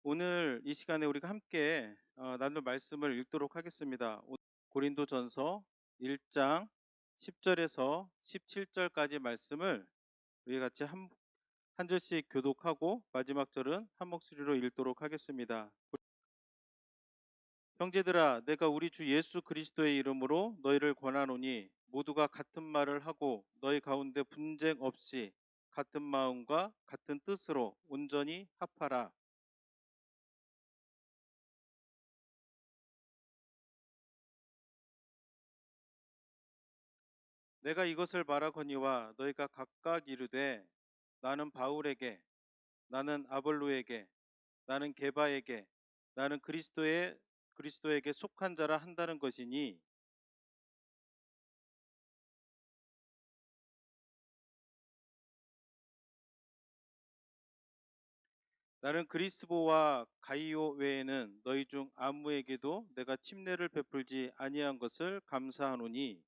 오늘 이 시간에 우리가 함께 나눌 말씀을 읽도록 하겠습니다. 고린도전서 1장 10절에서 17절까지 말씀을 우리 같이 한 절씩 교독하고 마지막 절은 한 목소리로 읽도록 하겠습니다. 형제들아, 내가 우리 주 예수 그리스도의 이름으로 너희를 권하노니 모두가 같은 말을 하고 너희 가운데 분쟁 없이 같은 마음과 같은 뜻으로 온전히 합하라. 내가 이것을 말하거니와 너희가 각각 이르되 나는 바울에게, 나는 아볼로에게, 나는 게바에게, 나는 그리스도에게 속한 자라 한다는 것이니, 나는 그리스보와 가이오 외에는 너희 중 아무에게도 내가 침례를 베풀지 아니한 것을 감사하노니,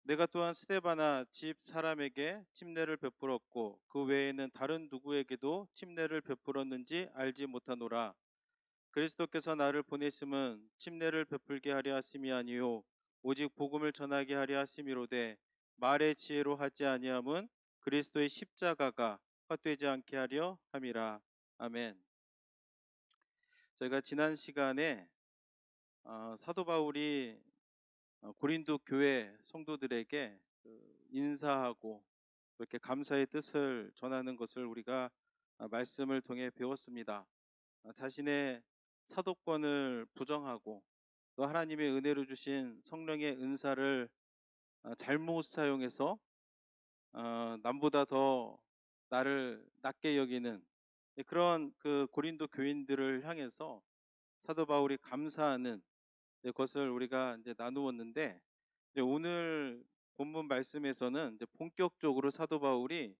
내가 또한 스데바나 집 사람에게 침례를 베풀었고 그 외에는 다른 누구에게도 침례를 베풀었는지 알지 못하노라. 그리스도께서 나를 보내심은 침례를 베풀게 하려 하심이 아니요 오직 복음을 전하게 하려 하심이로되, 말의 지혜로 하지 아니함은 그리스도의 십자가가 헛되지 않게 하려 함이라. 아멘. 저희가 지난 시간에 사도 바울이 고린도 교회 성도들에게 인사하고 이렇게 감사의 뜻을 전하는 것을 우리가 말씀을 통해 배웠습니다. 자신의 사도권을 부정하고 또 하나님의 은혜로 주신 성령의 은사를 잘못 사용해서 남보다 더 나를 낮게 여기는 그런 그 고린도 교인들을 향해서 사도 바울이 감사하는 것을 우리가 이제 나누었는데, 이제 오늘 본문 말씀에서는 이제 본격적으로 사도 바울이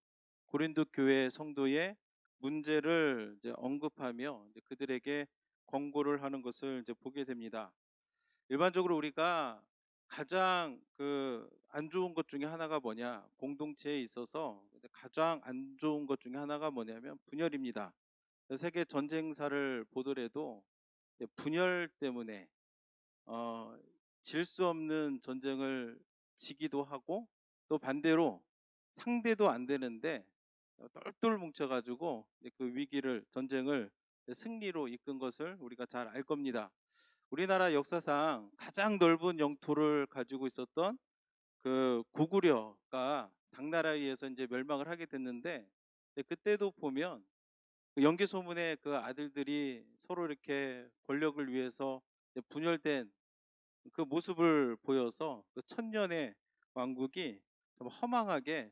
고린도 교회 성도의 문제를 이제 언급하며 이제 그들에게 권고를 하는 것을 이제 보게 됩니다. 일반적으로 우리가 가장 그 안 좋은 것 중에 하나가 뭐냐, 공동체에 있어서 가장 안 좋은 것 중에 하나가 뭐냐면 분열입니다. 세계 전쟁사를 보더라도 분열 때문에 질 수 없는 전쟁을 지기도 하고, 또 반대로 상대도 안 되는데 똘똘 뭉쳐가지고 그 위기를, 전쟁을 승리로 이끈 것을 우리가 잘 알 겁니다. 우리나라 역사상 가장 넓은 영토를 가지고 있었던 그 고구려가 당나라에 의해서 이제 멸망을 하게 됐는데, 그때도 보면 그 연개 소문의 그 아들들이 서로 이렇게 권력을 위해서 분열된 그 모습을 보여서 그 천년의 왕국이 좀 허망하게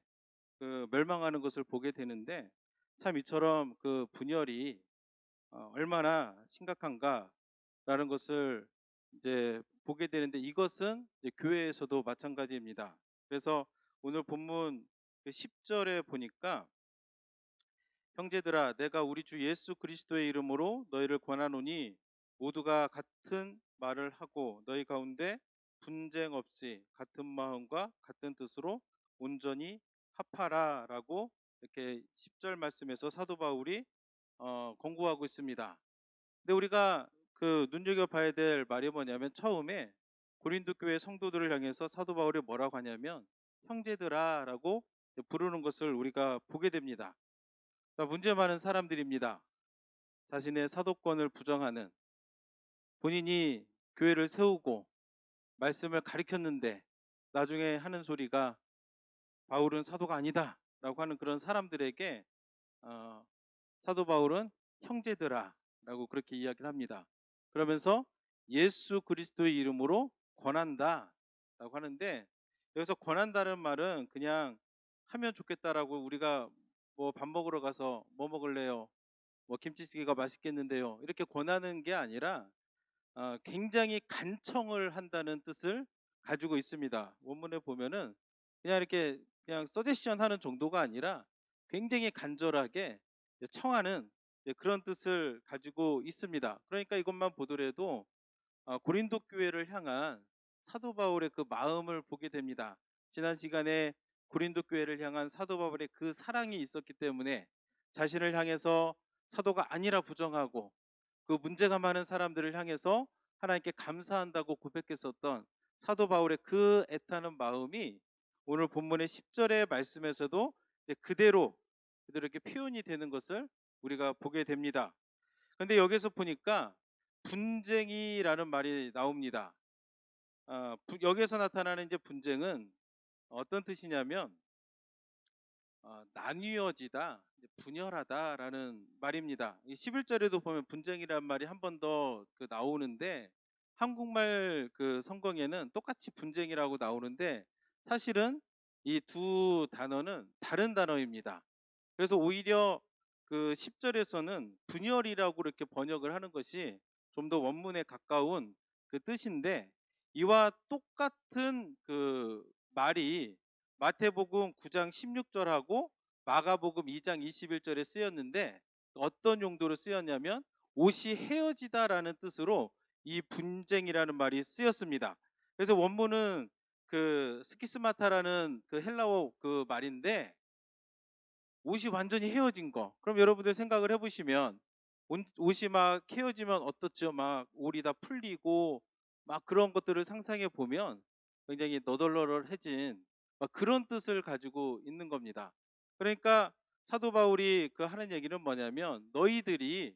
그 멸망하는 것을 보게 되는데, 참 이처럼 그 분열이 얼마나 심각한가라는 것을 이제 보게 되는데, 이것은 이제 교회에서도 마찬가지입니다. 그래서 오늘 본문 10절에 보니까, 형제들아, 내가 우리 주 예수 그리스도의 이름으로 너희를 권하노니 모두가 같은 말을 하고 너희 가운데 분쟁 없이 같은 마음과 같은 뜻으로 온전히 합하라라고 이렇게 10절 말씀에서 사도 바울이 권고하고 있습니다. 근데 우리가 그 눈여겨봐야 될 말이 뭐냐면, 처음에 고린도 교회 성도들을 향해서 사도 바울이 뭐라고 하냐면 형제들아라고 부르는 것을 우리가 보게 됩니다. 문제 많은 사람들입니다. 자신의 사도권을 부정하는, 본인이 교회를 세우고 말씀을 가르쳤는데 나중에 하는 소리가 바울은 사도가 아니다 라고 하는 그런 사람들에게 어, 사도 바울은 형제들아 라고 그렇게 이야기를 합니다. 그러면서 예수 그리스도의 이름으로 권한다 라고 하는데, 여기서 권한다는 말은 그냥 하면 좋겠다라고, 우리가 뭐 밥 먹으러 가서 뭐 먹을래요? 뭐 김치찌개가 맛있겠는데요, 이렇게 권하는 게 아니라 굉장히 간청을 한다는 뜻을 가지고 있습니다. 원문에 보면은 그냥 이렇게 그냥 서제션 하는 정도가 아니라 굉장히 간절하게 청하는 그런 뜻을 가지고 있습니다. 그러니까 이것만 보더라도 고린도 교회를 향한 사도 바울의 그 마음을 보게 됩니다. 지난 시간에 고린도 교회를 향한 사도 바울의 그 사랑이 있었기 때문에 자신을 향해서 사도가 아니라 부정하고 그 문제가 많은 사람들을 향해서 하나님께 감사한다고 고백했었던 사도 바울의 그 애타는 마음이 오늘 본문의 10절의 말씀에서도 그대로 이렇게 표현이 되는 것을 우리가 보게 됩니다. 근데 여기서 보니까 분쟁이라는 말이 나옵니다. 여기서 나타나는 이제 분쟁은 어떤 뜻이냐면 나뉘어지다, 분열하다라는 말입니다. 11절에도 보면 분쟁이라는 말이 한 번 더 나오는데 한국말 그 성경에는 똑같이 분쟁이라고 나오는데 사실은 이 두 단어는 다른 단어입니다. 그래서 오히려 그 10절에서는 분열이라고 이렇게 번역을 하는 것이 좀 더 원문에 가까운 그 뜻인데 이와 똑같은 그 말이 마태복음 9장 16절하고 마가복음 2장 21절에 쓰였는데 어떤 용도로 쓰였냐면 옷이 헤어지다라는 뜻으로 이 분쟁이라는 말이 쓰였습니다. 그래서 원문은 그 스키스마타라는 그 헬라어 그 말인데 옷이 완전히 헤어진 거. 그럼 여러분들 생각을 해보시면 옷이 막 헤어지면 어떻죠? 막 올이 다 풀리고 막 그런 것들을 상상해 보면 굉장히 너덜너덜해진 막 그런 뜻을 가지고 있는 겁니다. 그러니까 사도 바울이 그 하는 얘기는 뭐냐면 너희들이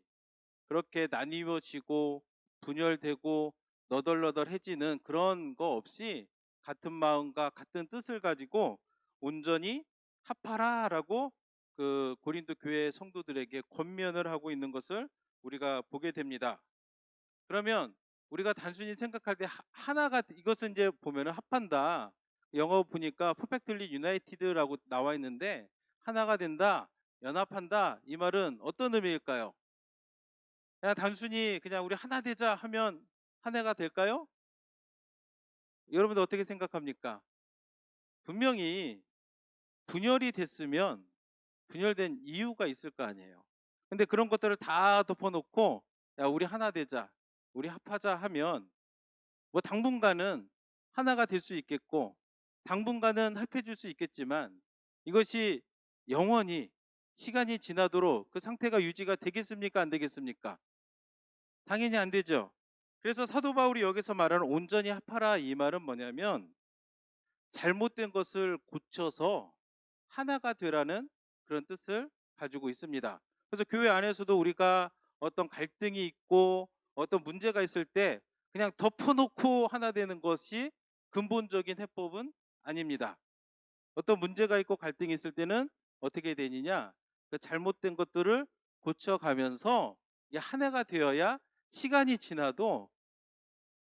그렇게 나뉘어지고 분열되고 너덜너덜해지는 그런 거 없이 같은 마음과 같은 뜻을 가지고 온전히 합하라라고 그 고린도 교회 성도들에게 권면을 하고 있는 것을 우리가 보게 됩니다. 그러면 우리가 단순히 생각할 때 하나가 이것은 이제 보면은 합한다. 영어 보니까 perfectly united라고 나와 있는데 하나가 된다, 연합한다 이 말은 어떤 의미일까요? 그냥 단순히 그냥 우리 하나 되자 하면 한 해가 될까요? 여러분들 어떻게 생각합니까? 분명히 분열이 됐으면 분열된 이유가 있을 거 아니에요. 근데 그런 것들을 다 덮어놓고 야 우리 하나 되자, 우리 합하자 하면 뭐 당분간은 하나가 될 수 있겠고 당분간은 합해줄 수 있겠지만 이것이 영원히 시간이 지나도록 그 상태가 유지가 되겠습니까? 안 되겠습니까? 당연히 안 되죠. 그래서 사도 바울이 여기서 말하는 온전히 합하라 이 말은 뭐냐면 잘못된 것을 고쳐서 하나가 되라는 그런 뜻을 가지고 있습니다. 그래서 교회 안에서도 우리가 어떤 갈등이 있고 어떤 문제가 있을 때 그냥 덮어놓고 하나 되는 것이 근본적인 해법은 아닙니다. 어떤 문제가 있고 갈등이 있을 때는 어떻게 되느냐, 그 잘못된 것들을 고쳐가면서 한 해가 되어야 시간이 지나도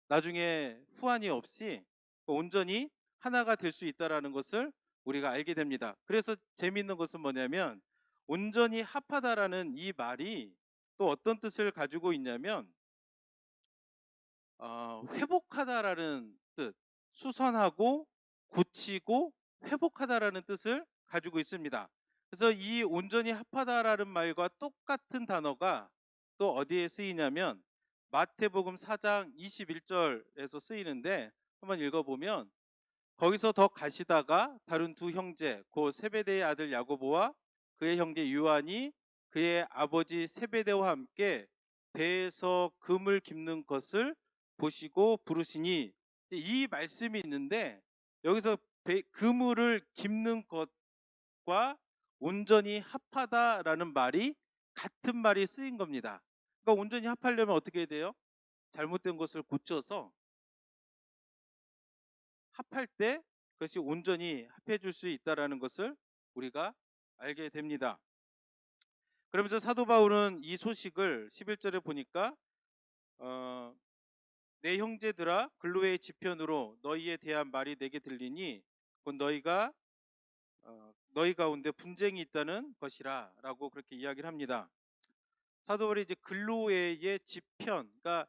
나중에 후환이 없이 온전히 하나가 될 수 있다는 것을 우리가 알게 됩니다. 그래서 재미있는 것은 뭐냐면 온전히 합하다라는 이 말이 또 어떤 뜻을 가지고 있냐면 회복하다라는 뜻, 수선하고 고치고 회복하다라는 뜻을 가지고 있습니다. 그래서 이 온전히 합하다라는 말과 똑같은 단어가 또 어디에 쓰이냐면 마태복음 4장 21절에서 쓰이는데 한번 읽어보면 거기서 더 가시다가 다른 두 형제 곧 세베대의 아들 야고보와 그의 형제 요한이 그의 아버지 세베대와 함께 배에서 금을 깁는 것을 보시고 부르시니 이 말씀이 있는데 여기서 그물을 깁는 것과 온전히 합하다라는 말이 같은 말이 쓰인 겁니다. 그러니까 온전히 합하려면 어떻게 해야 돼요? 잘못된 것을 고쳐서 합할 때 그것이 온전히 합해 줄 수 있다라는 것을 우리가 알게 됩니다. 그러면서 사도 바울은 이 소식을 11절에 보니까 내 형제들아 글로의 지편으로 너희에 대한 말이 내게 들리니 곧 너희가 너희 가운데 분쟁이 있다는 것이라라고 그렇게 이야기를 합니다. 사도 바울이 이제 글로의 지편, 그러니까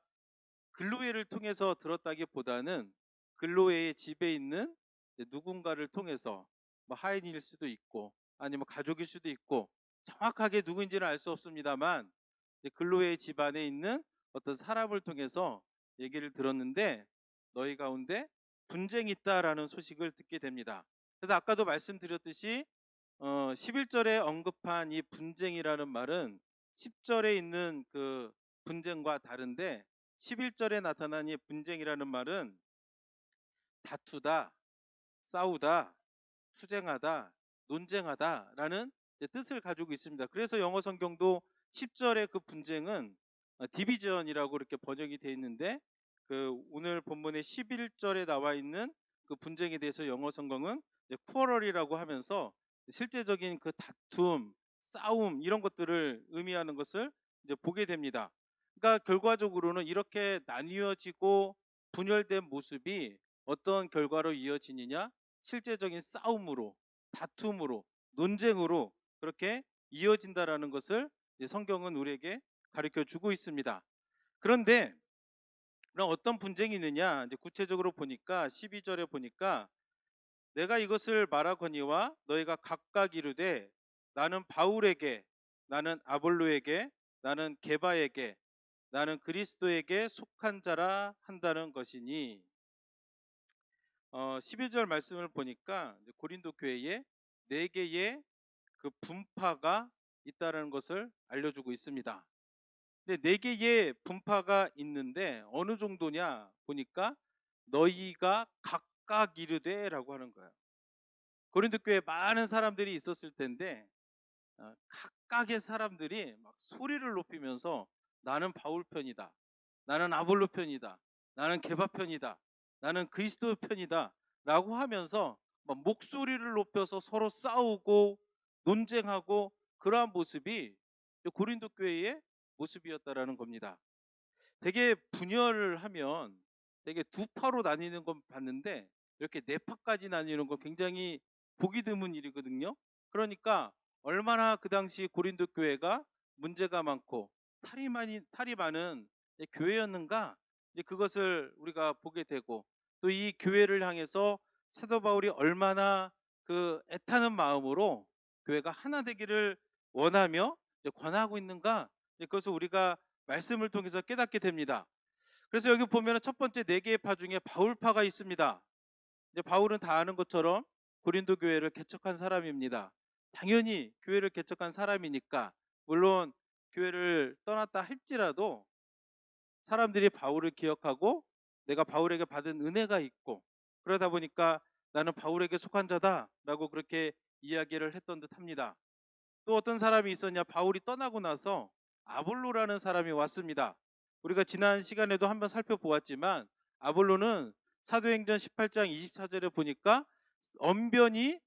글로웨를 통해서 들었다기보다는 글로웨의 집에 있는 누군가를 통해서 뭐 하인일 수도 있고 아니면 가족일 수도 있고 정확하게 누구인지는 알 수 없습니다만 글로웨의 집 안에 있는 어떤 사람을 통해서 얘기를 들었는데 너희 가운데 분쟁이 있다라는 소식을 듣게 됩니다. 그래서 아까도 말씀드렸듯이 11절에 언급한 이 분쟁이라는 말은 10절에 있는 그 분쟁과 다른데, 11절에 나타난 이 분쟁이라는 말은 다투다, 싸우다, 투쟁하다, 논쟁하다라는 뜻을 가지고 있습니다. 그래서 영어 성경도 10절의 그 분쟁은 디비전이라고 이렇게 번역이 되어 있는데, 그 오늘 본문의 11절에 나와 있는 그 분쟁에 대해서 영어 성경은 쿠어럴이라고 하면서 실제적인 그 다툼, 싸움 이런 것들을 의미하는 것을 이제 보게 됩니다. 그러니까 결과적으로는 이렇게 나뉘어지고 분열된 모습이 어떤 결과로 이어지느냐? 실제적인 싸움으로, 다툼으로, 논쟁으로 그렇게 이어진다라는 것을 성경은 우리에게 가르쳐 주고 있습니다. 그런데 그럼 어떤 분쟁이 있느냐? 이제 구체적으로 보니까 12절에 보니까 내가 이것을 말하거니와 너희가 각각 이르되 나는 바울에게, 나는 아볼로에게, 나는 게바에게, 나는 그리스도에게 속한 자라 한다는 것이니, 11절 말씀을 보니까 고린도 교회에 네 개의 그 분파가 있다는 것을 알려주고 있습니다. 근데 네 개의 분파가 있는데 어느 정도냐 보니까 너희가 각각 이르되라고 하는 거예요. 고린도 교회에 많은 사람들이 있었을 텐데 각각의 사람들이 막 소리를 높이면서 나는 바울 편이다, 나는 아볼로 편이다, 나는 게바 편이다, 나는 그리스도 편이다 라고 하면서 막 목소리를 높여서 서로 싸우고 논쟁하고, 그러한 모습이 고린도 교회의 모습이었다라는 겁니다. 되게 분열을 하면 되게 두 파로 나뉘는 건 봤는데 이렇게 네 파까지 나뉘는 건 굉장히 보기 드문 일이거든요. 그러니까 얼마나 그 당시 고린도 교회가 문제가 많고 탈이 많은 교회였는가, 이제 그것을 우리가 보게 되고, 또 이 교회를 향해서 사도 바울이 얼마나 그 애타는 마음으로 교회가 하나 되기를 원하며 권하고 있는가, 그것을 우리가 말씀을 통해서 깨닫게 됩니다. 그래서 여기 보면 첫 번째 네 개의 파 중에 바울파가 있습니다. 이제 바울은 다 아는 것처럼 고린도 교회를 개척한 사람입니다. 당연히 교회를 개척한 사람이니까 물론 교회를 떠났다 할지라도 사람들이 바울을 기억하고 내가 바울에게 받은 은혜가 있고, 그러다 보니까 나는 바울에게 속한 자다라고 그렇게 이야기를 했던 듯합니다. 또 어떤 사람이 있었냐? 바울이 떠나고 나서 아볼로라는 사람이 왔습니다. 우리가 지난 시간에도 한번 살펴보았지만 아볼로는 사도행전 18장 24절에 보니까 언변이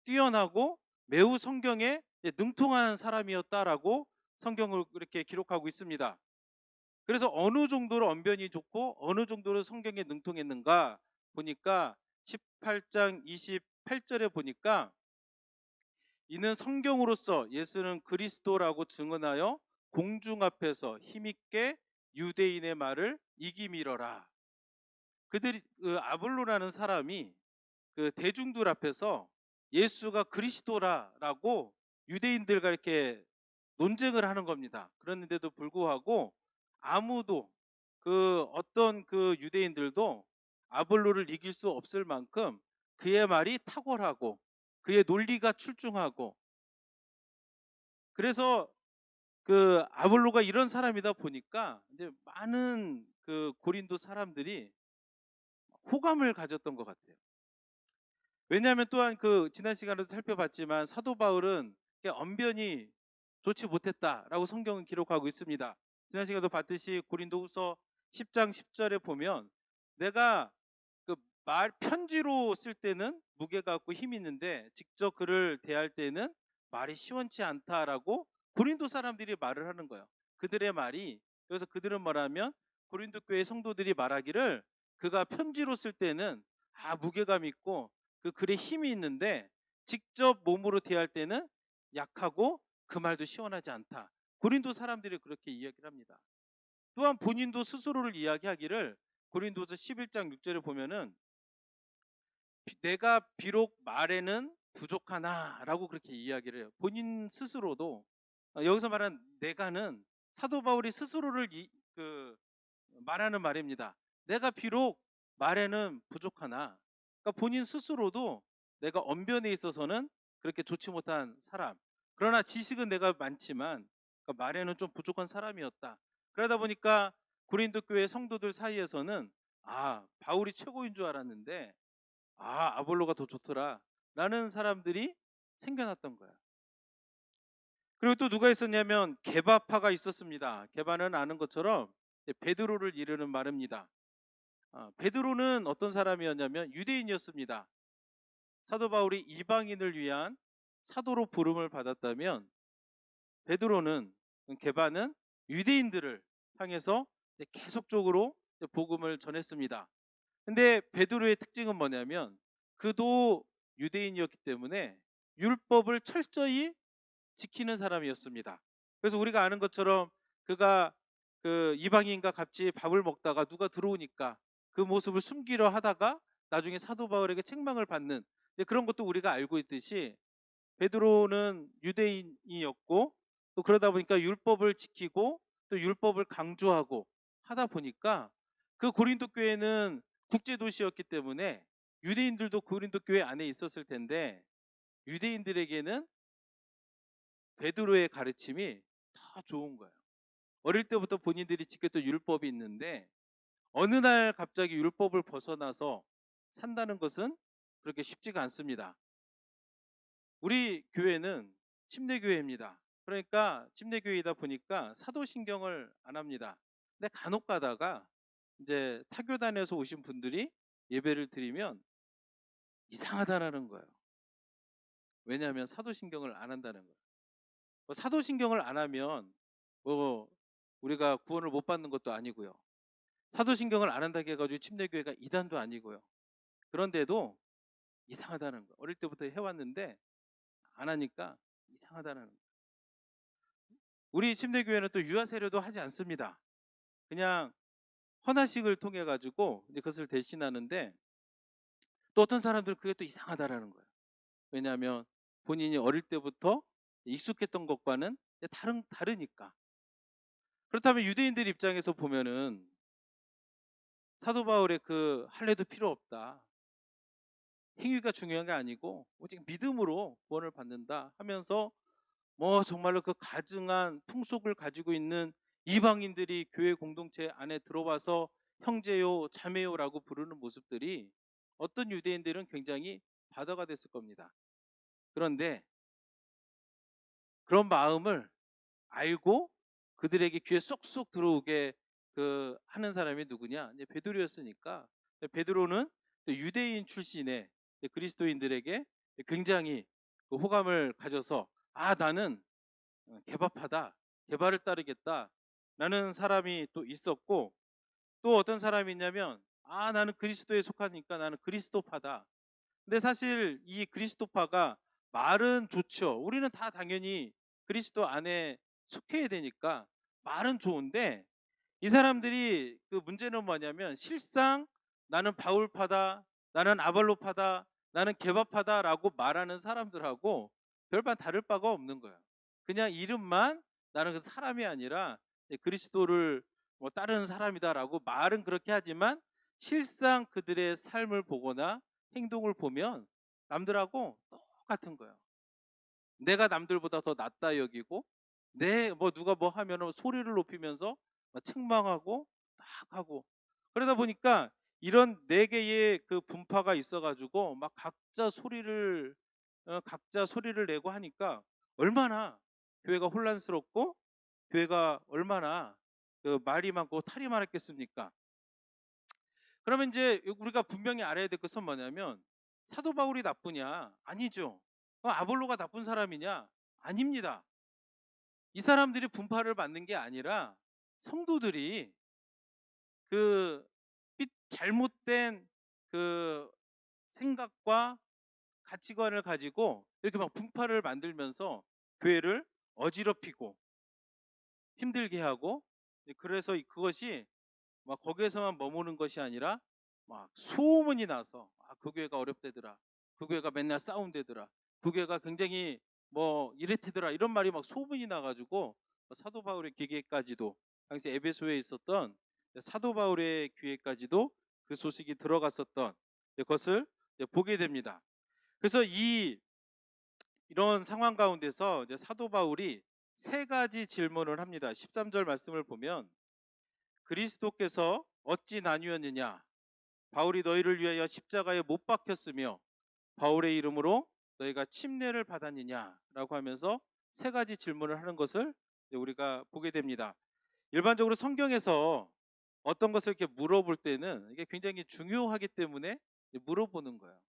뛰어나고 매우 성경에 능통한 사람이었다라고 성경을 이렇게 기록하고 있습니다. 그래서 어느 정도로 언변이 좋고 어느 정도로 성경에 능통했는가 보니까 18장 28절에 보니까 이는 성경으로서 예수는 그리스도라고 증언하여 공중 앞에서 힘있게 유대인의 말을 이기밀어라. 그들이 그 아볼로라는 사람이 그 대중들 앞에서 예수가 그리스도라라고 유대인들과 이렇게 논쟁을 하는 겁니다. 그랬는데도 불구하고 아무도 그 어떤 그 유대인들도 아볼로를 이길 수 없을 만큼 그의 말이 탁월하고 그의 논리가 출중하고, 그래서 그 아볼로가 이런 사람이다 보니까 이제 많은 그 고린도 사람들이 호감을 가졌던 것 같아요. 왜냐하면 또한 그 지난 시간에도 살펴봤지만 사도 바울은 언변이 좋지 못했다라고 성경은 기록하고 있습니다. 지난 시간에도 봤듯이 고린도후서 10장 10절에 보면 내가 그 말 편지로 쓸 때는 무게가 있고 힘이 있는데 직접 그를 대할 때는 말이 시원치 않다라고 고린도 사람들이 말을 하는 거예요. 그들의 말이, 그래서 그들은 뭐라면 고린도 교회 성도들이 말하기를 그가 편지로 쓸 때는 무게감 있고 그 글에 힘이 있는데 직접 몸으로 대할 때는 약하고 그 말도 시원하지 않다. 고린도 사람들이 그렇게 이야기를 합니다. 또한 본인도 스스로를 이야기하기를 고린도서 11장 6절에 보면은 내가 비록 말에는 부족하나라고 그렇게 이야기를 해요. 본인 스스로도 여기서 말한 내가는 사도 바울이 스스로를 말하는 말입니다. 내가 비록 말에는 부족하나, 그러니까 본인 스스로도 내가 언변에 있어서는 그렇게 좋지 못한 사람. 그러나 지식은 내가 많지만 그러니까 말에는 좀 부족한 사람이었다. 그러다 보니까 고린도 교회 성도들 사이에서는 바울이 최고인 줄 알았는데 아볼로가 더 좋더라 라는 사람들이 생겨났던 거야. 그리고 또 누가 있었냐면 게바파가 있었습니다. 게바는 아는 것처럼 베드로를 이르는 말입니다. 베드로는 어떤 사람이었냐면 유대인이었습니다. 사도 바울이 이방인을 위한 사도로 부름을 받았다면 베드로는, 게바는 유대인들을 향해서 계속적으로 복음을 전했습니다. 근데 베드로의 특징은 뭐냐면 그도 유대인이었기 때문에 율법을 철저히 지키는 사람이었습니다. 그래서 우리가 아는 것처럼 그가 그 이방인과 같이 밥을 먹다가 누가 들어오니까 그 모습을 숨기려 하다가 나중에 사도 바울에게 책망을 받는 그런 것도 우리가 알고 있듯이 베드로는 유대인이었고 또 그러다 보니까 율법을 지키고 또 율법을 강조하고 하다 보니까 그 고린도 교회는 국제 도시였기 때문에 유대인들도 고린도 교회 안에 있었을 텐데 유대인들에게는 베드로의 가르침이 더 좋은 거예요. 어릴 때부터 본인들이 지켰던 율법이 있는데 어느 날 갑자기 율법을 벗어나서 산다는 것은 그렇게 쉽지가 않습니다. 우리 교회는 침례교회입니다. 그러니까 침례교회이다 보니까 사도신경을 안 합니다. 근데 간혹 가다가 이제 타교단에서 오신 분들이 예배를 드리면 이상하다라는 거예요. 왜냐하면 사도신경을 안 한다는 거예요. 사도신경을 안 하면 우리가 구원을 못 받는 것도 아니고요. 사도신경을 안 한다고 해가지고 침례교회가 이단도 아니고요. 그런데도 이상하다는 거예요. 어릴 때부터 해왔는데 안 하니까 이상하다는 거예요. 우리 침례교회는 또 유아세례도 하지 않습니다. 그냥 헌화식을 통해 가지고 이제 그것을 대신하는데 또 어떤 사람들은 그게 또 이상하다라는 거예요. 왜냐하면 본인이 어릴 때부터 익숙했던 것과는 다르니까. 그렇다면 유대인들 입장에서 보면은 사도 바울의 그 할례도 필요 없다. 행위가 중요한 게 아니고 오직 믿음으로 구원을 받는다 하면서 정말로 그 가증한 풍속을 가지고 있는 이방인들이 교회 공동체 안에 들어와서 형제요 자매요라고 부르는 모습들이 어떤 유대인들은 굉장히 바다가 됐을 겁니다. 그런데 그런 마음을 알고 그들에게 귀에 쏙쏙 들어오게 하는 사람이 누구냐? 이제 베드로였으니까 베드로는 유대인 출신의 그리스도인들에게 굉장히 호감을 가져서 나는 개바파다, 개바를 따르겠다 라는 사람이 또 있었고 또 어떤 사람이 있냐면 나는 그리스도에 속하니까 나는 그리스도파다. 근데 사실 이 그리스도파가 말은 좋죠. 우리는 다 당연히 그리스도 안에 속해야 되니까 말은 좋은데 이 사람들이 그 문제는 뭐냐면 실상 나는 바울파다, 나는 아볼로파다, 나는 게바파다라고 말하는 사람들하고 별반 다를 바가 없는 거예요. 그냥 이름만 나는 그 사람이 아니라 그리스도를 따르는 사람이다라고 말은 그렇게 하지만 실상 그들의 삶을 보거나 행동을 보면 남들하고 똑같은 거예요. 내가 남들보다 더 낫다 여기고 누가 뭐 하면 소리를 높이면서 책망하고 막 하고 그러다 보니까 이런 네 개의 그 분파가 있어가지고 막 각자 소리를 내고 하니까 얼마나 교회가 혼란스럽고 교회가 얼마나 그 말이 많고 탈이 많았겠습니까? 그러면 이제 우리가 분명히 알아야 될 것은 뭐냐면 사도 바울이 나쁘냐? 아니죠. 아볼로가 나쁜 사람이냐? 아닙니다. 이 사람들이 분파를 받는 게 아니라 성도들이 그 잘못된 그 생각과 가치관을 가지고 이렇게 막 분파를 만들면서 교회를 어지럽히고 힘들게 하고 그래서 그것이 막 거기에서만 머무는 것이 아니라 막 소문이 나서 그 교회가 어렵대더라. 그 교회가 맨날 싸운대더라. 그 교회가 굉장히 이랬대더라. 이런 말이 막 소문이 나가지고 사도 바울의 귀에까지도 당시 에베소에 있었던 사도 바울의 귀에까지도 그 소식이 들어갔었던 것을 보게 됩니다. 그래서 이런 상황 가운데서 이제 사도 바울이 세 가지 질문을 합니다. 13절 말씀을 보면 그리스도께서 어찌 나뉘었느냐? 바울이 너희를 위하여 십자가에 못 박혔으며 바울의 이름으로 너희가 침례를 받았느냐라고 하면서 세 가지 질문을 하는 것을 우리가 보게 됩니다. 일반적으로 성경에서 어떤 것을 이렇게 물어볼 때는 이게 굉장히 중요하기 때문에 물어보는 거예요.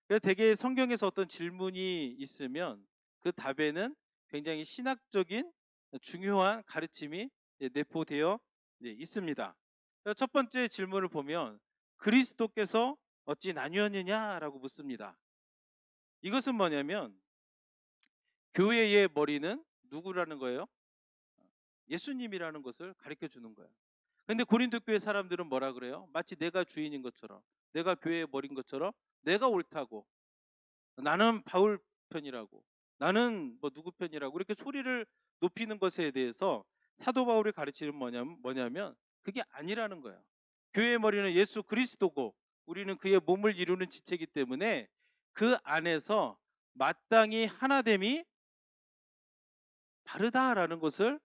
그래서 대개 성경에서 어떤 질문이 있으면 그 답에는 굉장히 신학적인 중요한 가르침이 내포되어 있습니다. 첫 번째 질문을 보면 그리스도께서 어찌 나뉘었느냐라고 묻습니다. 이것은 뭐냐면 교회의 머리는 누구라는 거예요? 예수님이라는 것을 가르쳐 주는 거예요. 근데 고린도 교회 사람들은 뭐라 그래요? 마치 내가 주인인 것처럼, 내가 교회의 머리인 것처럼, 내가 옳다고, 나는 바울 편이라고, 나는 뭐 누구 편이라고 이렇게 소리를 높이는 것에 대해서 사도 바울이 가르치는 뭐냐면 그게 아니라는 거예요. 교회의 머리는 예수 그리스도고 우리는 그의 몸을 이루는 지체이기 때문에 그 안에서 마땅히 하나됨이 바르다라는 것을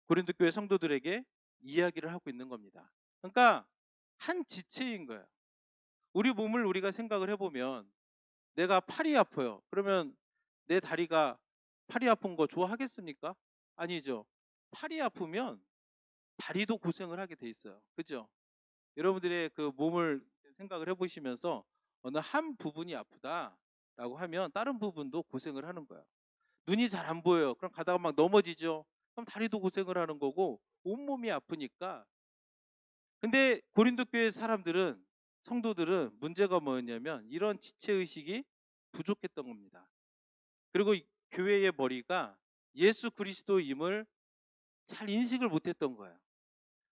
고린도 교회 성도들에게 이야기를 하고 있는 겁니다. 그러니까 한 지체인 거예요. 우리 몸을 우리가 생각을 해보면 내가 팔이 아파요. 그러면 내 다리가 팔이 아픈 거 좋아하겠습니까? 아니죠. 팔이 아프면 다리도 고생을 하게 돼 있어요. 그죠? 여러분들의 그 몸을 생각을 해보시면서 어느 한 부분이 아프다라고 하면 다른 부분도 고생을 하는 거예요. 눈이 잘 안 보여요. 그럼 가다가 막 넘어지죠. 그럼 다리도 고생을 하는 거고 온몸이 아프니까. 근데 고린도 교회 사람들은, 성도들은 문제가 뭐였냐면 이런 지체의식이 부족했던 겁니다. 그리고 교회의 머리가 예수 그리스도임을 잘 인식을 못했던 거예요.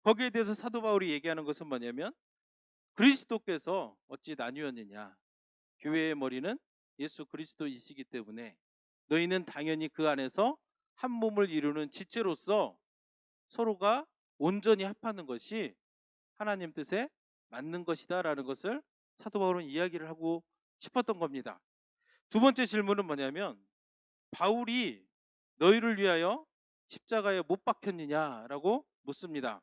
거기에 대해서 사도 바울이 얘기하는 것은 뭐냐면 그리스도께서 어찌 나뉘었느냐? 교회의 머리는 예수 그리스도이시기 때문에 너희는 당연히 그 안에서 한 몸을 이루는 지체로서 서로가 온전히 합하는 것이 하나님 뜻에 맞는 것이다라는 것을 사도 바울은 이야기를 하고 싶었던 겁니다. 두 번째 질문은 뭐냐면 바울이 너희를 위하여 십자가에 못 박혔느냐라고 묻습니다.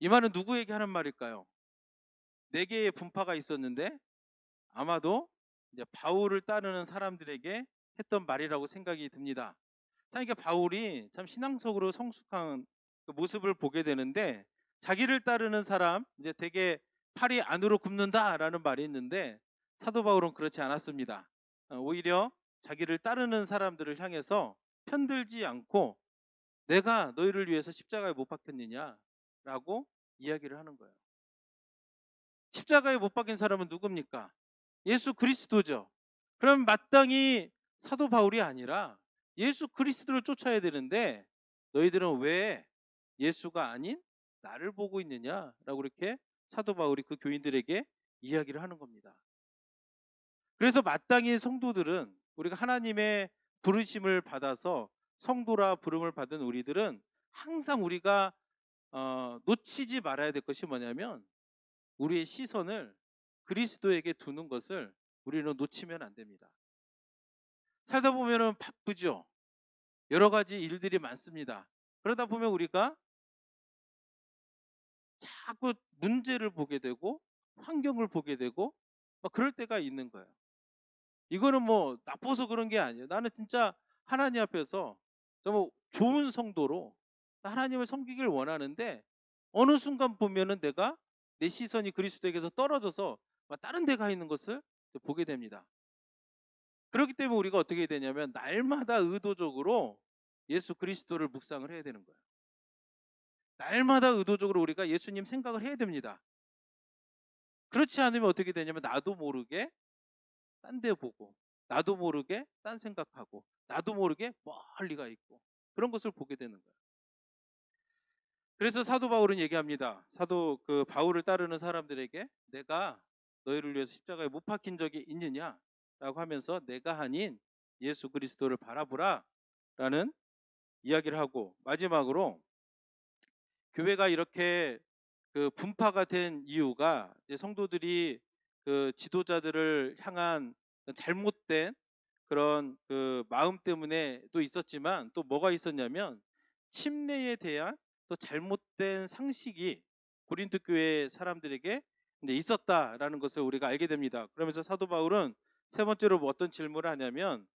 이 말은 누구에게 하는 말일까요? 네 개의 분파가 있었는데 아마도 이제 바울을 따르는 사람들에게 했던 말이라고 생각이 듭니다. 그러니까 바울이 참 신앙적으로 성숙한 그 모습을 보게 되는데 자기를 따르는 사람 이제 되게 팔이 안으로 굽는다라는 말이 있는데 사도 바울은 그렇지 않았습니다. 오히려 자기를 따르는 사람들을 향해서 편들지 않고 내가 너희를 위해서 십자가에 못 박혔느냐라고 이야기를 하는 거예요. 십자가에 못 박힌 사람은 누굽니까? 예수 그리스도죠. 그럼 마땅히 사도 바울이 아니라 예수 그리스도를 쫓아야 되는데 너희들은 왜 예수가 아닌 나를 보고 있느냐라고 이렇게 사도 바울이 그 교인들에게 이야기를 하는 겁니다. 그래서 마땅히 성도들은, 우리가 하나님의 부르심을 받아서 성도라 부름을 받은 우리들은 항상 우리가 놓치지 말아야 될 것이 뭐냐면 우리의 시선을 그리스도에게 두는 것을 우리는 놓치면 안 됩니다. 살다 보면은 바쁘죠. 여러 가지 일들이 많습니다. 그러다 보면 우리가 자꾸 문제를 보게 되고 환경을 보게 되고 막 그럴 때가 있는 거예요. 이거는 뭐 나빠서 그런 게 아니에요. 나는 진짜 하나님 앞에서 정말 좋은 성도로 하나님을 섬기길 원하는데 어느 순간 보면은 내가 내 시선이 그리스도에게서 떨어져서 막 다른 데 가 있는 것을 보게 됩니다. 그렇기 때문에 우리가 어떻게 해야 되냐면 날마다 의도적으로 예수 그리스도를 묵상을 해야 되는 거예요. 날마다 의도적으로 우리가 예수님 생각을 해야 됩니다. 그렇지 않으면 어떻게 되냐면 나도 모르게 딴 데 보고 나도 모르게 딴 생각하고 나도 모르게 멀리 가 있고 그런 것을 보게 되는 거예요. 그래서 사도 바울은 얘기합니다. 사도 그 바울을 따르는 사람들에게 내가 너희를 위해서 십자가에 못 박힌 적이 있느냐라고 하면서 내가 아닌 예수 그리스도를 바라보라 라는 이야기를 하고, 마지막으로 교회가 이렇게 그 분파가 된 이유가 성도들이 그 지도자들을 향한 잘못된 그런 그 마음 때문에 또 있었지만, 또 뭐가 있었냐면 침례에 대한 또 잘못된 상식이 고린도 교회 사람들에게 이제 있었다라는 것을 우리가 알게 됩니다. 그러면서 사도 바울은 세 번째로 뭐 어떤 질문을 하냐면,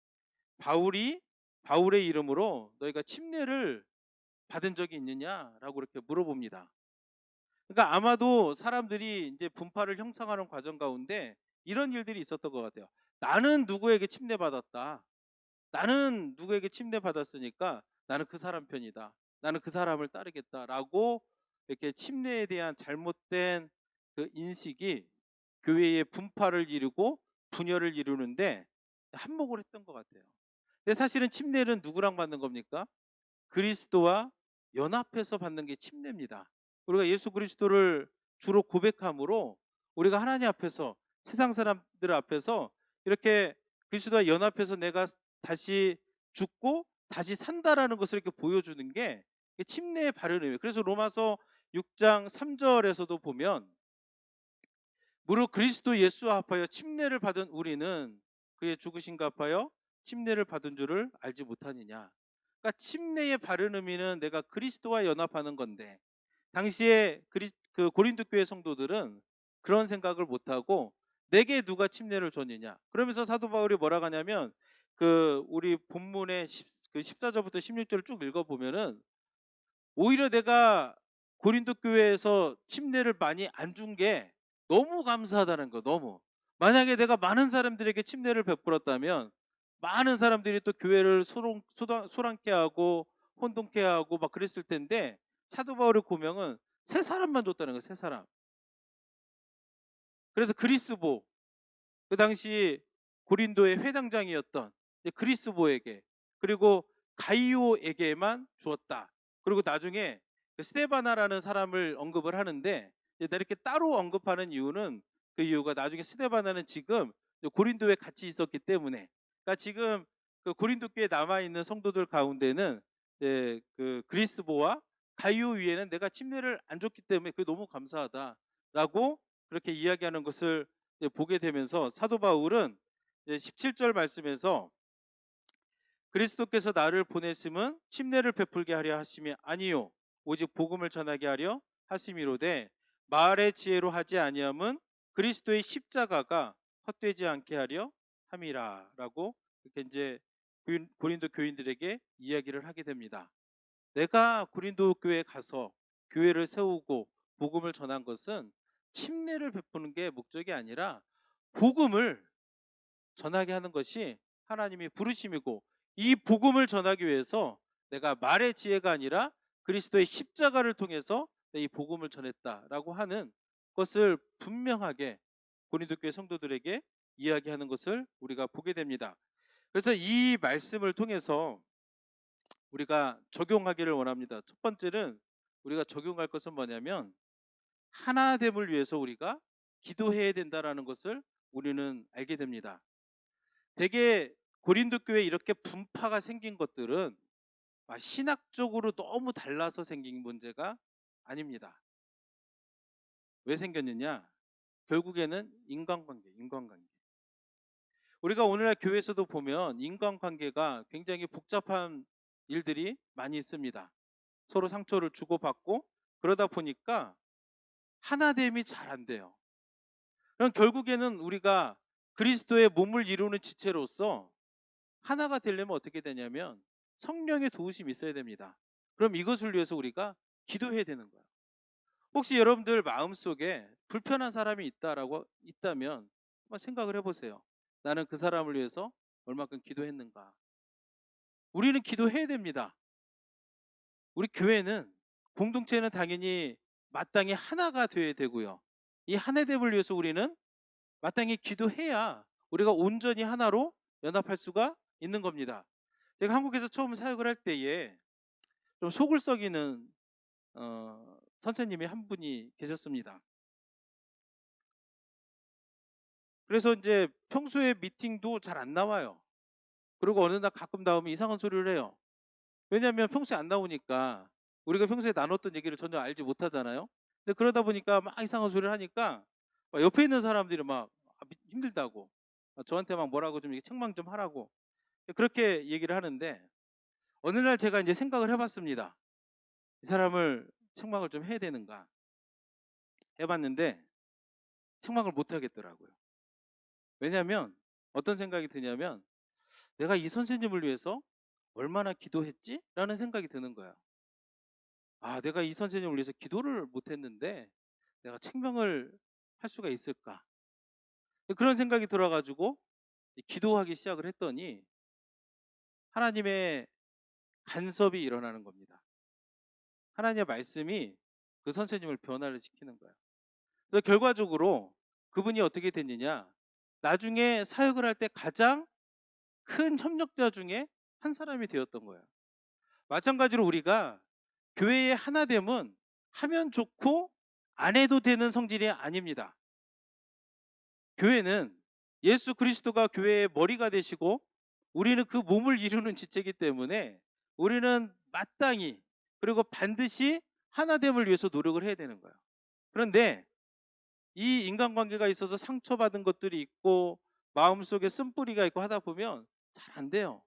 바울이 바울의 이름으로 너희가 침례를 받은 적이 있느냐라고 이렇게 물어봅니다. 그러니까 아마도 사람들이 이제 분파를 형성하는 과정 가운데 이런 일들이 있었던 것 같아요. 나는 누구에게 침례받았다. 나는 누구에게 침례받았으니까 나는 그 사람 편이다. 나는 그 사람을 따르겠다라고 이렇게 침례에 대한 잘못된 그 인식이 교회의 분파를 이루고 분열을 이루는데 한몫을 했던 것 같아요. 근데 사실은 침례는 누구랑 받는 겁니까? 그리스도와 연합해서 받는 게 침례입니다. 우리가 예수 그리스도를 주로 고백함으로 우리가 하나님 앞에서, 세상 사람들 앞에서 이렇게 그리스도와 연합해서 내가 다시 죽고 다시 산다라는 것을 이렇게 보여주는 게 침례의 바른 의미. 그래서 로마서 6장 3절에서도 보면, 무릇 그리스도 예수와 합하여 침례를 받은 우리는 그의 죽으심과 합하여 침례를 받은 줄을 알지 못하느냐. 그러니까 침례의 바른 의미는 내가 그리스도와 연합하는 건데, 당시에 그 고린도 교회 성도들은 그런 생각을 못하고 내게 누가 침례를 줬느냐. 그러면서 사도 바울이 뭐라고 하냐면, 그 우리 본문의 14절부터 16절을 쭉 읽어보면은, 오히려 내가 고린도 교회에서 침례를 많이 안 준 게 너무 감사하다는 거. 너무, 만약에 내가 많은 사람들에게 침례를 베풀었다면 많은 사람들이 또 교회를 소란케 하고 혼동케 하고 막 그랬을 텐데, 사도 바울의 고명은 세 사람만 줬다는 거예요. 세 사람. 그래서 그리스보, 그 당시 고린도의 회당장이었던 그리스보에게, 그리고 가이오에게만 주었다. 그리고 나중에 그 스데바나라는 사람을 언급을 하는데, 이렇게 따로 언급하는 이유는, 그 이유가 나중에 스데바나는 지금 고린도에 같이 있었기 때문에, 그러니까 지금 그 고린도 교에 남아 있는 성도들 가운데는 그 그리스보와 가이오 위에는 내가 침례를 안 줬기 때문에 그게 너무 감사하다라고 그렇게 이야기하는 것을 보게 되면서, 사도 바울은 17절 말씀에서 그리스도께서 나를 보내심은 침례를 베풀게 하려 하심이 아니요 오직 복음을 전하게 하려 하심이로되, 말의 지혜로 하지 아니함은 그리스도의 십자가가 헛되지 않게 하려 함이라라고 이렇게 이제 고린도 교인들에게 이야기를 하게 됩니다. 내가 고린도 교회에 가서 교회를 세우고 복음을 전한 것은 침례를 베푸는 게 목적이 아니라 복음을 전하게 하는 것이 하나님의 부르심이고, 이 복음을 전하기 위해서 내가 말의 지혜가 아니라 그리스도의 십자가를 통해서 이 복음을 전했다라고 하는 것을 분명하게 고린도 교회 성도들에게 이야기하는 것을 우리가 보게 됩니다. 그래서 이 말씀을 통해서 우리가 적용하기를 원합니다. 첫 번째는 우리가 적용할 것은 뭐냐면, 하나됨을 위해서 우리가 기도해야 된다라는 것을 우리는 알게 됩니다. 되게 고린도 교회에 이렇게 분파가 생긴 것들은 신학적으로 너무 달라서 생긴 문제가 아닙니다. 왜 생겼느냐? 결국에는 인간관계. 우리가 오늘날 교회에서도 보면 인간관계가 굉장히 복잡한 일들이 많이 있습니다. 서로 상처를 주고받고, 그러다 보니까 하나됨이 잘 안 돼요. 그럼 결국에는 우리가 그리스도의 몸을 이루는 지체로서 하나가 되려면 어떻게 되냐면 성령의 도우심이 있어야 됩니다. 그럼 이것을 위해서 우리가 기도해야 되는 거예요. 혹시 여러분들 마음속에 불편한 사람이 있다면 한번 생각을 해보세요. 나는 그 사람을 위해서 얼마큼 기도했는가. 우리는 기도해야 됩니다. 우리 교회는, 공동체는 당연히 마땅히 하나가 되어야 되고요. 이 하나됨을 위해서 우리는 마땅히 기도해야 우리가 온전히 하나로 연합할 수가 있는 겁니다. 제가 한국에서 처음 사역을 할 때에 좀 속을 썩이는 선생님이 한 분이 계셨습니다. 그래서 이제 평소에 미팅도 잘 안 나와요. 그리고 어느 날 가끔 나오면 이상한 소리를 해요. 왜냐하면 평소에 안 나오니까 우리가 평소에 나눴던 얘기를 전혀 알지 못하잖아요. 근데 그러다 보니까 막 이상한 소리를 하니까 막 옆에 있는 사람들이 막 힘들다고 저한테 막 뭐라고 좀 책망 좀 하라고 그렇게 얘기를 하는데 어느 날 제가 이제 생각을 해봤습니다. 이 사람을 책망을 좀 해야 되는가 해봤는데 책망을 못 하겠더라고요. 왜냐하면 어떤 생각이 드냐면 내가 이 선생님을 위해서 얼마나 기도했지? 라는 생각이 드는 거예요. 아, 내가 이 선생님을 위해서 기도를 못했는데 내가 책망을 할 수가 있을까? 그런 생각이 들어가지고 기도하기 시작을 했더니 하나님의 간섭이 일어나는 겁니다. 하나님의 말씀이 그 선생님을 변화를 시키는 거예요. 그래서 결과적으로 그분이 어떻게 됐느냐? 나중에 사역을 할 때 가장 큰 협력자 중에 한 사람이 되었던 거예요. 마찬가지로 우리가 교회의 하나됨은 하면 좋고 안 해도 되는 성질이 아닙니다. 교회는 예수 그리스도가 교회의 머리가 되시고 우리는 그 몸을 이루는 지체이기 때문에 우리는 마땅히 그리고 반드시 하나됨을 위해서 노력을 해야 되는 거예요. 그런데 이 인간관계가 있어서 상처받은 것들이 있고 마음속에 쓴뿌리가 있고 하다 보면 잘 안 돼요.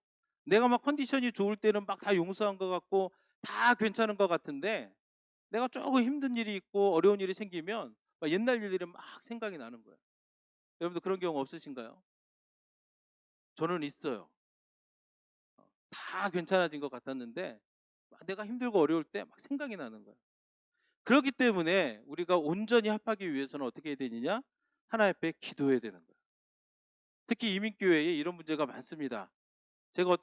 내가 막 컨디션이 좋을 때는 막 다 용서한 것 같고 다 괜찮은 것 같은데 내가 조금 힘든 일이 있고 어려운 일이 생기면 막 옛날 일들이 막 생각이 나는 거예요. 여러분도 그런 경우 없으신가요? 저는 있어요. 다 괜찮아진 것 같았는데 막 내가 힘들고 어려울 때 막 생각이 나는 거예요. 그렇기 때문에 우리가 온전히 합하기 위해서는 어떻게 해야 되느냐? 하나님 앞에 기도해야 되는 거예요. 특히 이민교회에 이런 문제가 많습니다. 제가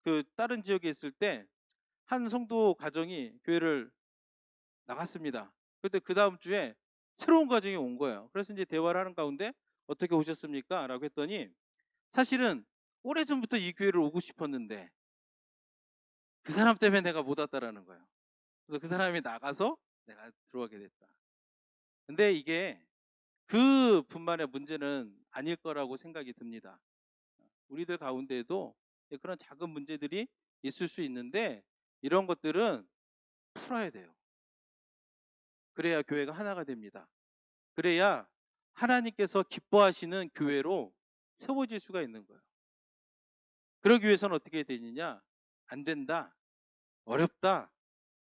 그 다른 지역에 있을 때 한 성도 가정이 교회를 나갔습니다. 그때 그 다음 주에 새로운 가정이 온 거예요. 그래서 이제 대화를 하는 가운데 어떻게 오셨습니까? 라고 했더니 사실은 오래전부터 이 교회를 오고 싶었는데 그 사람 때문에 내가 못 왔다라는 거예요. 그래서 그 사람이 나가서 내가 들어가게 됐다. 근데 이게 그 분만의 문제는 아닐 거라고 생각이 듭니다. 우리들 가운데에도 그런 작은 문제들이 있을 수 있는데 이런 것들은 풀어야 돼요. 그래야 교회가 하나가 됩니다. 그래야 하나님께서 기뻐하시는 교회로 세워질 수가 있는 거예요. 그러기 위해서는 어떻게 해야 되느냐? 안 된다, 어렵다,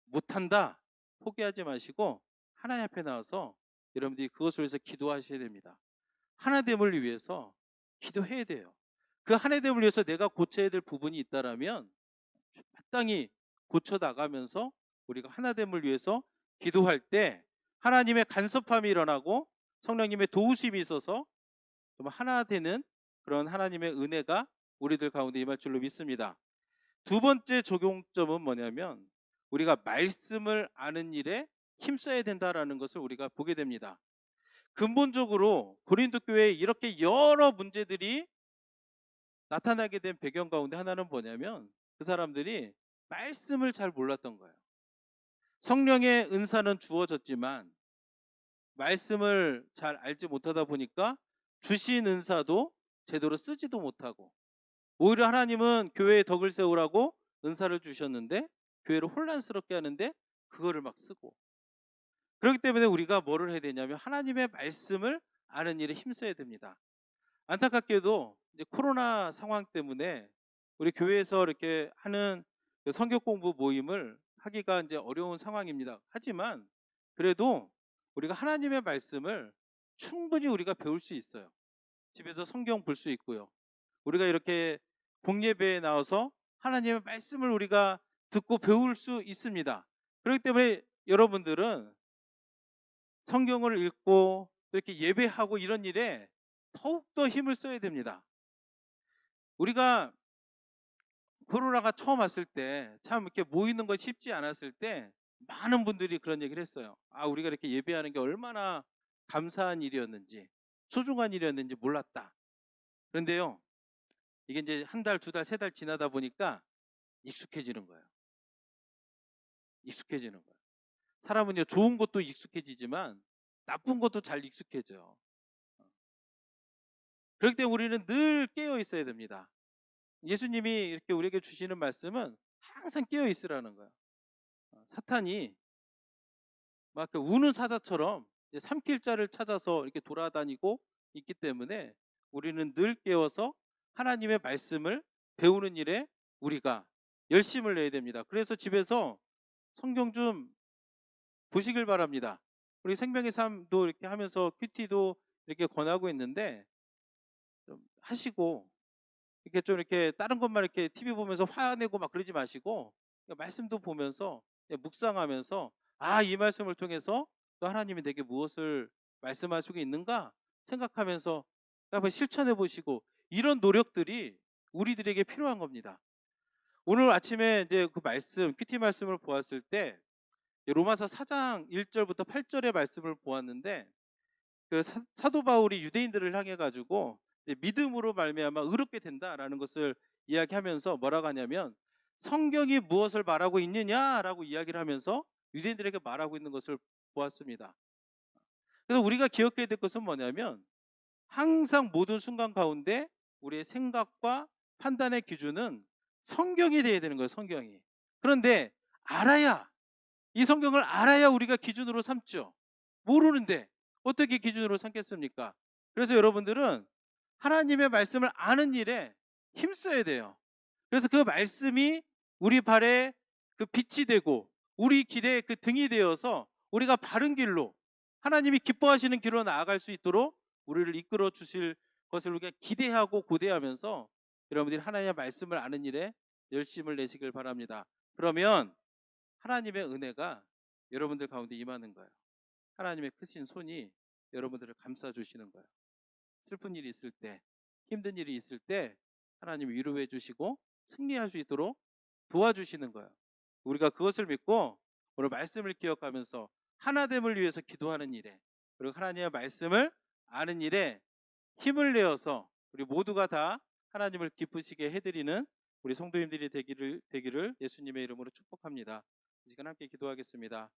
못한다 포기하지 마시고 하나님 앞에 나와서 여러분들이 그것을 위해서 기도하셔야 됩니다. 하나됨을 위해서 기도해야 돼요. 그 하나됨을 위해서 내가 고쳐야 될 부분이 있다라면 마땅히 고쳐 나가면서 우리가 하나됨을 위해서 기도할 때 하나님의 간섭함이 일어나고 성령님의 도우심이 있어서 좀 하나 되는 그런 하나님의 은혜가 우리들 가운데 임할 줄로 믿습니다. 두 번째 적용점은 뭐냐면 우리가 말씀을 아는 일에 힘써야 된다라는 것을 우리가 보게 됩니다. 근본적으로 고린도 교회에 이렇게 여러 문제들이 나타나게 된 배경 가운데 하나는 뭐냐면 그 사람들이 말씀을 잘 몰랐던 거예요. 성령의 은사는 주어졌지만 말씀을 잘 알지 못하다 보니까 주신 은사도 제대로 쓰지도 못하고 오히려 하나님은 교회에 덕을 세우라고 은사를 주셨는데 교회를 혼란스럽게 하는데 그거를 막 쓰고 그렇기 때문에 우리가 뭐를 해야 되냐면 하나님의 말씀을 아는 일에 힘써야 됩니다. 안타깝게도 이제 코로나 상황 때문에 우리 교회에서 이렇게 하는 그 성경 공부 모임을 하기가 이제 어려운 상황입니다. 하지만 그래도 우리가 하나님의 말씀을 충분히 우리가 배울 수 있어요. 집에서 성경 볼 수 있고요. 우리가 이렇게 공예배에 나와서 하나님의 말씀을 우리가 듣고 배울 수 있습니다. 그렇기 때문에 여러분들은 성경을 읽고 이렇게 예배하고 이런 일에 더욱더 힘을 써야 됩니다. 우리가 코로나가 처음 왔을 때 참 이렇게 모이는 건 쉽지 않았을 때 많은 분들이 그런 얘기를 했어요. 아, 우리가 이렇게 예배하는 게 얼마나 감사한 일이었는지 소중한 일이었는지 몰랐다. 그런데요, 이게 이제 한 달, 두 달, 세 달 지나다 보니까 익숙해지는 거예요. 익숙해지는 거예요. 사람은요, 좋은 것도 익숙해지지만 나쁜 것도 잘 익숙해져요. 그렇기 때문에 우리는 늘 깨어 있어야 됩니다. 예수님이 이렇게 우리에게 주시는 말씀은 항상 깨어 있으라는 거예요. 사탄이 막 그 우는 사자처럼 삼킬 자를 찾아서 이렇게 돌아다니고 있기 때문에 우리는 늘 깨워서 하나님의 말씀을 배우는 일에 우리가 열심을 내야 됩니다. 그래서 집에서 성경 좀 보시길 바랍니다. 우리 생명의 삶도 이렇게 하면서 큐티도 이렇게 권하고 있는데 좀 하시고 이렇게 좀 이렇게 다른 것만 이렇게 TV 보면서 화내고 막 그러지 마시고 말씀도 보면서 묵상하면서 이 말씀을 통해서 또 하나님이 내게 무엇을 말씀하시고 있는가 생각하면서 한번 실천해 보시고 이런 노력들이 우리들에게 필요한 겁니다. 오늘 아침에 이제 그 말씀 큐티 말씀을 보았을 때 로마서 4장 1절부터 8절의 말씀을 보았는데 그 사도 바울이 유대인들을 향해 가지고 믿음으로 말미암아 의롭게 된다라는 것을 이야기하면서 뭐라고 하냐면 성경이 무엇을 말하고 있느냐라고 이야기를 하면서 유대인들에게 말하고 있는 것을 보았습니다. 그래서 우리가 기억해야 될 것은 뭐냐면 항상 모든 순간 가운데 우리의 생각과 판단의 기준은 성경이 돼야 되는 거예요. 성경이. 그런데 알아야 이 성경을 알아야 우리가 기준으로 삼죠. 모르는데 어떻게 기준으로 삼겠습니까? 그래서 여러분들은 하나님의 말씀을 아는 일에 힘써야 돼요. 그래서 그 말씀이 우리 발에 그 빛이 되고 우리 길에 그 등이 되어서 우리가 바른 길로 하나님이 기뻐하시는 길로 나아갈 수 있도록 우리를 이끌어 주실 것을 우리가 기대하고 고대하면서 여러분들이 하나님의 말씀을 아는 일에 열심을 내시길 바랍니다. 그러면 하나님의 은혜가 여러분들 가운데 임하는 거예요. 하나님의 크신 손이 여러분들을 감싸 주시는 거예요. 슬픈 일이 있을 때, 힘든 일이 있을 때 하나님이 위로해 주시고 승리할 수 있도록 도와주시는 거예요. 우리가 그것을 믿고 오늘 말씀을 기억하면서 하나됨을 위해서 기도하는 일에, 그리고 하나님의 말씀을 아는 일에 힘을 내어서 우리 모두가 다 하나님을 기쁘시게 해드리는 우리 성도님들이 되기를 예수님의 이름으로 축복합니다. 이 시간 함께 기도하겠습니다.